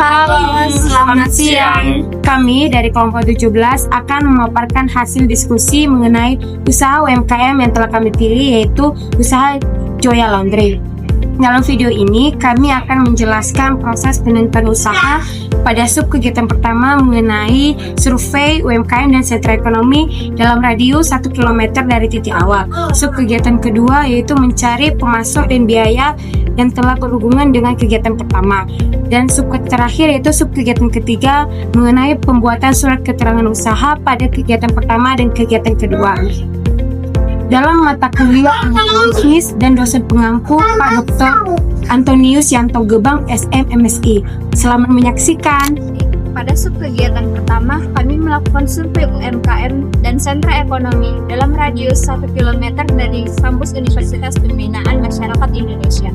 Halo, selamat siang. Kami dari kelompok 17 akan memaparkan hasil diskusi mengenai usaha UMKM yang telah kami pilih, yaitu usaha Joya Laundry. Dalam video ini, kami akan menjelaskan proses penentuan usaha pada sub kegiatan pertama mengenai survei UMKM dan sentra ekonomi dalam radius 1 km dari titik awal. Sub kegiatan kedua yaitu mencari pemasok dan biaya yang telah berhubungan dengan kegiatan pertama. Dan sub terakhir yaitu sub kegiatan ketiga mengenai pembuatan surat keterangan usaha pada kegiatan pertama dan kegiatan kedua. Dalam mata kuliah bisnis dan dosen pengampu Pak Dr. Antonius Yanto Gebang SMMSI. Selamat menyaksikan. Pada sub kegiatan pertama, kami melakukan survei UMKM dan sentra ekonomi dalam radius 1 km dari kampus Universitas Pembinaan Masyarakat Indonesia.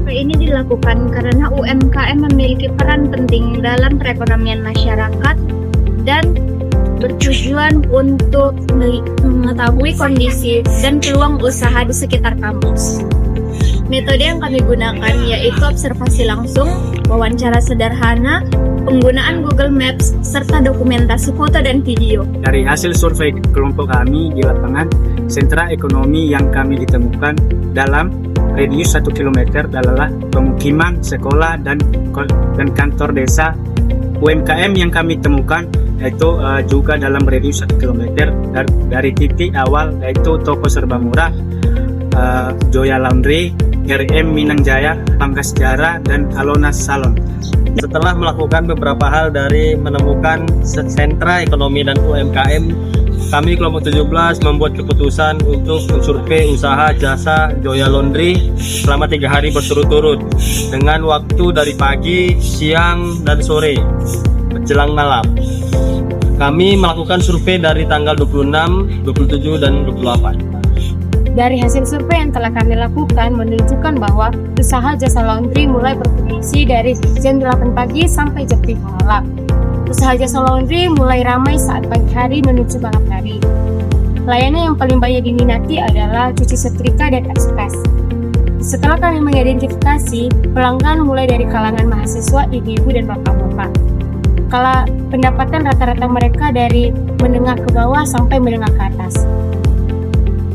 Survei ini dilakukan karena UMKM memiliki peran penting dalam perekonomian masyarakat dan bertujuan untuk mengetahui kondisi dan peluang usaha di sekitar kampus. Metode yang kami gunakan yaitu observasi langsung, wawancara sederhana, penggunaan Google Maps, serta dokumentasi foto dan video. Dari hasil survei kelompok kami di lapangan, sentra ekonomi yang kami ditemukan dalam radius 1 km adalah pemukiman, sekolah, dan kantor desa. UMKM yang kami temukan yaitu juga dalam radius 1 km dari titik awal, yaitu toko serba murah, Joya Laundry, RM Minang Jaya, Pangkas Jara, dan Alonas Salon. Setelah melakukan beberapa hal dari menemukan sentra ekonomi dan UMKM, kami kelompok 17 membuat keputusan untuk mensurvei usaha jasa Joya Laundry selama 3 hari berturut-turut dengan waktu dari pagi, siang, dan sore menjelang malam. Kami melakukan survei dari tanggal 26, 27, dan 28. Dari hasil survei yang telah kami lakukan menunjukkan bahwa usaha jasa laundry mulai berfungsi dari jam 8 pagi sampai jam 3 malam. Usaha jasa laundry mulai ramai saat pagi hari menuju malam hari. Layanan yang paling banyak diminati adalah cuci setrika dan ekspres. Setelah kami mengidentifikasi, pelanggan mulai dari kalangan mahasiswa, ibu-ibu, dan bapak-bapak. Kalau pendapatan rata-rata mereka dari menengah ke bawah sampai menengah ke atas.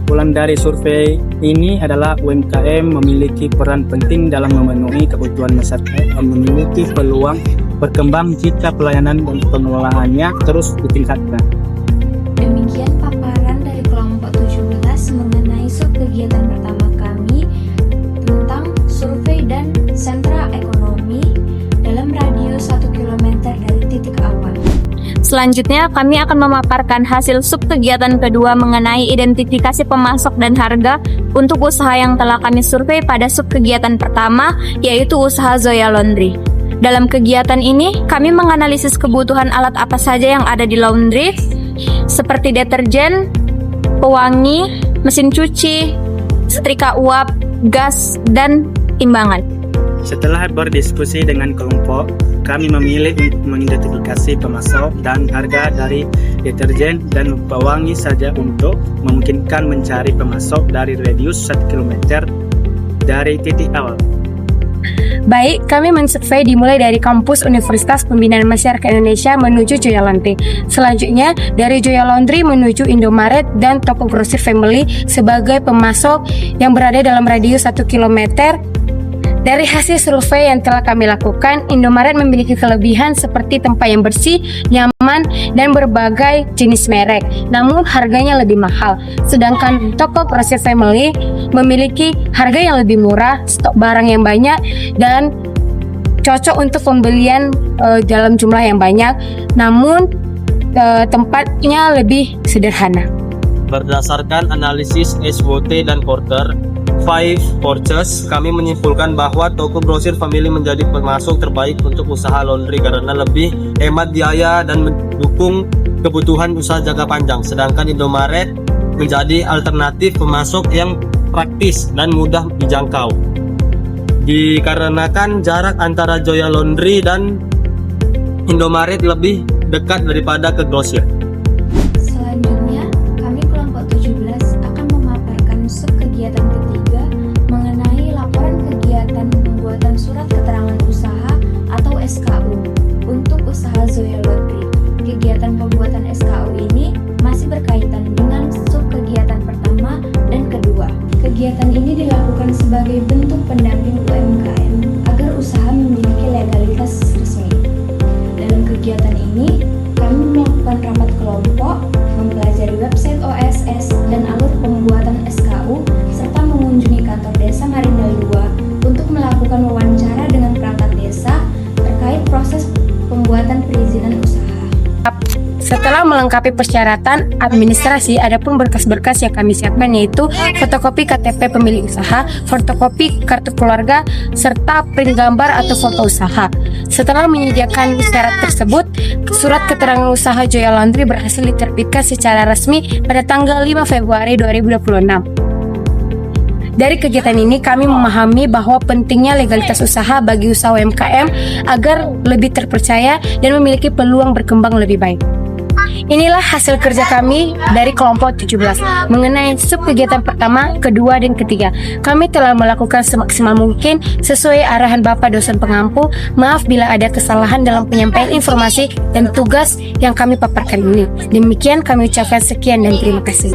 Pulang dari survei ini adalah UMKM memiliki peran penting dalam memenuhi kebutuhan masyarakat dan memiliki peluang berkembang jika pelayanan dan pengelolaannya terus ditingkatkan. Demikian paparan dari kelompok 17 mengenai sub kegiatan pertama kami tentang survei dan sentra ekonomi dalam radius 1 km dari titik awal. Selanjutnya, kami akan memaparkan hasil sub kegiatan kedua mengenai identifikasi pemasok dan harga untuk usaha yang telah kami survei pada sub kegiatan pertama, yaitu usaha Joya Laundry. Dalam kegiatan ini, kami menganalisis kebutuhan alat apa saja yang ada di laundry, seperti deterjen, pewangi, mesin cuci, setrika uap, gas, dan timbangan. Setelah berdiskusi dengan kelompok, kami memilih untuk mengidentifikasi pemasok dan harga dari deterjen dan pewangi saja untuk memungkinkan mencari pemasok dari radius 1 km dari titik awal. Baik, kami mensurvei dimulai dari kampus Universitas Pembinaan Masyarakat Indonesia menuju Joya Laundry. Selanjutnya, dari Joya Laundry menuju Indomaret dan toko grosir Family sebagai pemasok yang berada dalam radius 1 km. Dari hasil survei yang telah kami lakukan, Indomaret memiliki kelebihan seperti tempat yang bersih, nyaman, dan berbagai jenis merek, namun harganya lebih mahal. Sedangkan toko grosir Family memiliki harga yang lebih murah, stok barang yang banyak, dan cocok untuk pembelian dalam jumlah yang banyak, namun tempatnya lebih sederhana. Berdasarkan analisis SWOT dan Porter 5 Purchase, kami menyimpulkan bahwa toko grosir Family menjadi pemasok terbaik untuk usaha laundry karena lebih hemat biaya dan mendukung kebutuhan usaha jangka panjang. Sedangkan Indomaret menjadi alternatif pemasok yang praktis dan mudah dijangkau. Dikarenakan jarak antara Joya Laundry dan Indomaret lebih dekat daripada ke grosir. Selanjutnya, kami kelompok 17 akan memaparkan sub kegiatan ketiga mengenai laporan kegiatan pembuatan surat keterangan usaha Setelah melengkapi persyaratan administrasi, adapun berkas-berkas yang kami siapkan yaitu fotokopi KTP pemilik usaha, fotokopi kartu keluarga, serta print gambar atau foto usaha. Setelah menyediakan syarat tersebut, surat keterangan usaha Joya Laundry berhasil diterbitkan secara resmi pada tanggal 5 Februari 2026. Dari kegiatan ini kami memahami bahwa pentingnya legalitas usaha bagi usaha UMKM agar lebih terpercaya dan memiliki peluang berkembang lebih baik. Inilah hasil kerja kami dari kelompok 17 mengenai sub kegiatan pertama, kedua, dan ketiga. Kami telah melakukan semaksimal mungkin sesuai arahan Bapak dosen pengampu. Maaf bila ada kesalahan dalam penyampaian informasi dan tugas yang kami paparkan ini. Demikian kami ucapkan sekian dan terima kasih.